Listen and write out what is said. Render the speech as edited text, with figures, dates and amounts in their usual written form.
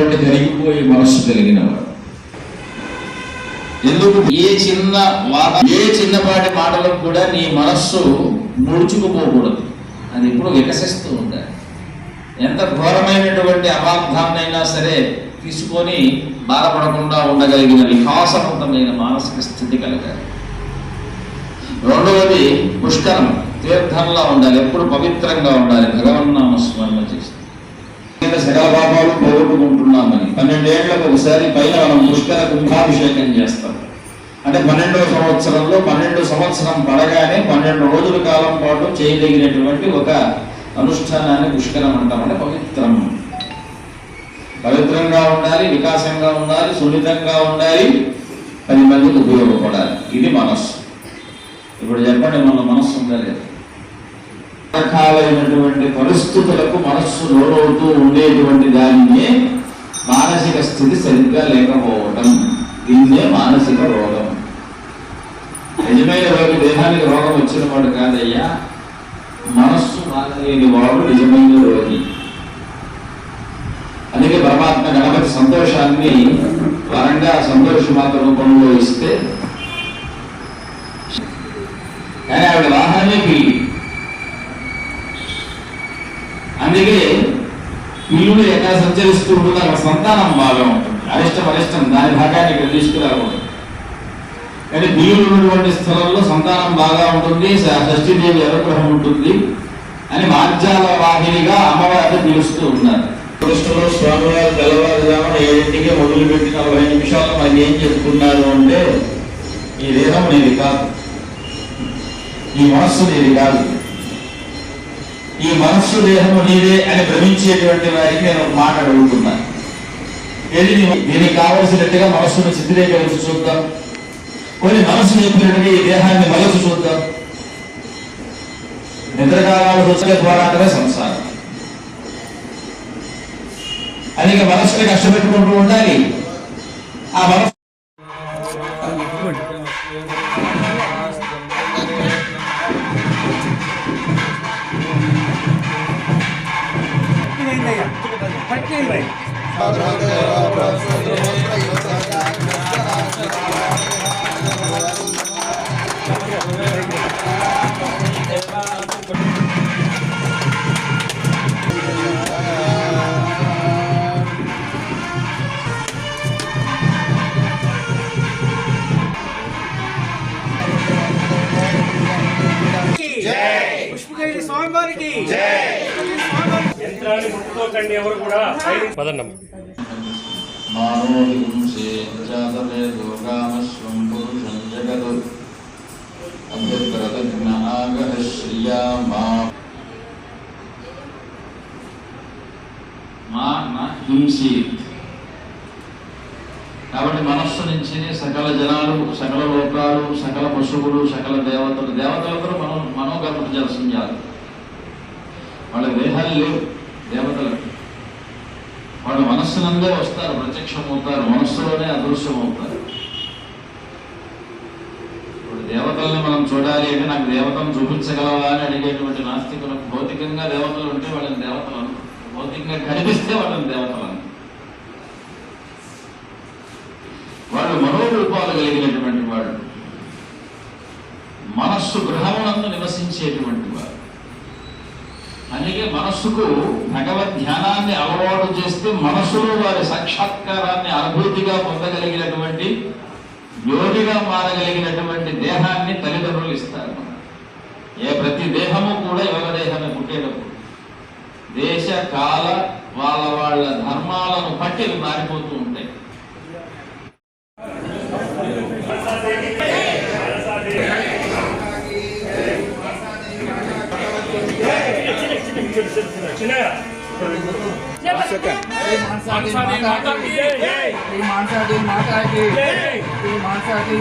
అనేటువంటి జరిగిపోయే మనస్సు కలిగిన వాడు. ఎందుకు ఏ చిన్నపాటి మాటలకు కూడా నీ మనస్సు ముడుచుకుపోకూడదు. అది ఎప్పుడు వికసిస్తూ ఉండాలి. ఎంత ఘోరమైనటువంటి అబార్థాన్నైనా సరే తీసుకొని బాధపడకుండా ఉండగలిగిన వికాసవంతమైన మానసిక స్థితి కలగాలి. రెండవది పుష్కరం, తీర్థంలా ఉండాలి, ఎప్పుడు పవిత్రంగా ఉండాలి. భగవన్నామ స్మరణ చేసి సకల పాపాలు పోగొట్టుకుంటున్నామని 12 ఏళ్లకు ఒకసారి పైన మనం పుష్కర కుంభాభిషేకం చేస్తాం. అంటే 12వ సంవత్సరంలో 12 సంవత్సరం పడగానే 12 రోజుల కాలం పాటు చేయదగినటువంటి ఒక అనుష్ఠానాన్ని పుష్కరం అంటాం. అంటే పవిత్రంగా ఉండాలి, వికాసంగా ఉండాలి, సున్నితంగా ఉండాలి, 10 మందికి ఉపయోగపడాలి. ఇది మనస్సు. ఇప్పుడు చెప్పండి, మన మనస్సు ఉందా లేదు? రకాలైనటువంటి పరిస్థితులకు మనస్సు లోనవుతూ ఉండేటువంటి దానినే మానసిక స్థితి సరిగ్గా లేకపోవడం, దీన్నే మానసిక రోగం. నిజమైన రోగి దేహానికి రోగం వచ్చిన వాడు కాదయ్యా, మనస్సు మానలేని వాడు నిజమైన రోగి. అందుకే పరమాత్మ గణపతి సంతోషాన్ని వరంగా సంతోషమాత రూపంలో ఇస్తే, కానీ ఆవిడ వాహనమే పిల్లి. అందుకే పిల్లులు ఎక్కడ సంచరిస్తూ ఉంటుంది, అక్కడ సంతానం బాగా ఉంటుంది. అరిష్టం దాని భాగాన్ని ఇక్కడ తీసుకురాకూడదు. కానీ పిల్లులు ఉన్నటువంటి స్థలంలో సంతానం బాగా ఉంటుంది, షష్ఠీదేవి అనుగ్రహం ఉంటుంది అని మార్జాల వాహినిగా అమ్మవారిని పిలుస్తూ ఉన్నారు. కృష్ణులు స్వామివారు తెల్లవారుజామున 7ంటికి మొదలుపెట్టి 40 నిమిషాలు మనకి ఏం చెప్పుకున్నారు అంటే, ఈ దేహం నీది కాదు, ఈ మనస్సు నీది కాదు, ఈ మనస్సు దేహము నీదే అని భ్రమించేటువంటి వారికి నేను ఒక మాట అడుగుతున్నాను. ఏది దీనికి కావలసినట్టుగా మనస్సును చిత్రీకరించి చూద్దాం, కొన్ని మనస్సు చెప్పినట్టుగా ఈ దేహాన్ని మలచి చూద్దాం. నిద్రకాలాలు వచ్చే ద్వారానే సంసారం. అందుకే మనస్సుని కష్టపెట్టుకుంటూ ఉండాలి. ఆ మనస్సు స్వామివారికి యంత్రాన్ని ముట్టుకోకండి ఎవరు కూడా. పదన్నమ్మ కాబట్టి మనస్సు నుంచి సకల జనాలు, సకల లోకాలు, సకల పశువులు, సకల దేవతలందరూ మనోగర్భ జలసించారు. వాళ్ళ దేహాలు లేవు దేవతలకు. వాళ్ళు మనస్సునందే వస్తారు, ప్రత్యక్షమవుతారు, మనస్సులోనే అదృశ్యమవుతారు. ఇప్పుడు దేవతల్ని మనం చూడాలి అంటే నాకు దేవతను చూపించగలవా అని అడిగేటువంటి నాస్తికులకు భౌతికంగా దేవతలు ఉంటే వాళ్ళని దేవతలు అను, భౌతికంగా కనిపిస్తే వాళ్ళని దేవతలు అను. వాళ్ళు మనోరూపాలు కలిగినటువంటి వాడు, మనస్సు గృహమునందు నివసించేటువంటి వాడు. అందుకే మనస్సుకు భగవద్ ధ్యానాన్ని అలవాటు చేస్తే మనస్సులో వారి సాక్షాత్కారాన్ని అనుభూతిగా పొందగలిగినటువంటి యోగిగా మారగలిగినటువంటి దేహాన్ని తల్లిదండ్రులు ఇస్తారు. ప్రతి దేహము కూడా యోగ దేహమే పుట్టేటప్పుడు దేశ కాల వాళ్ళ ధర్మాలను బట్టి మారిపోతూ ఉంటాయి. माता की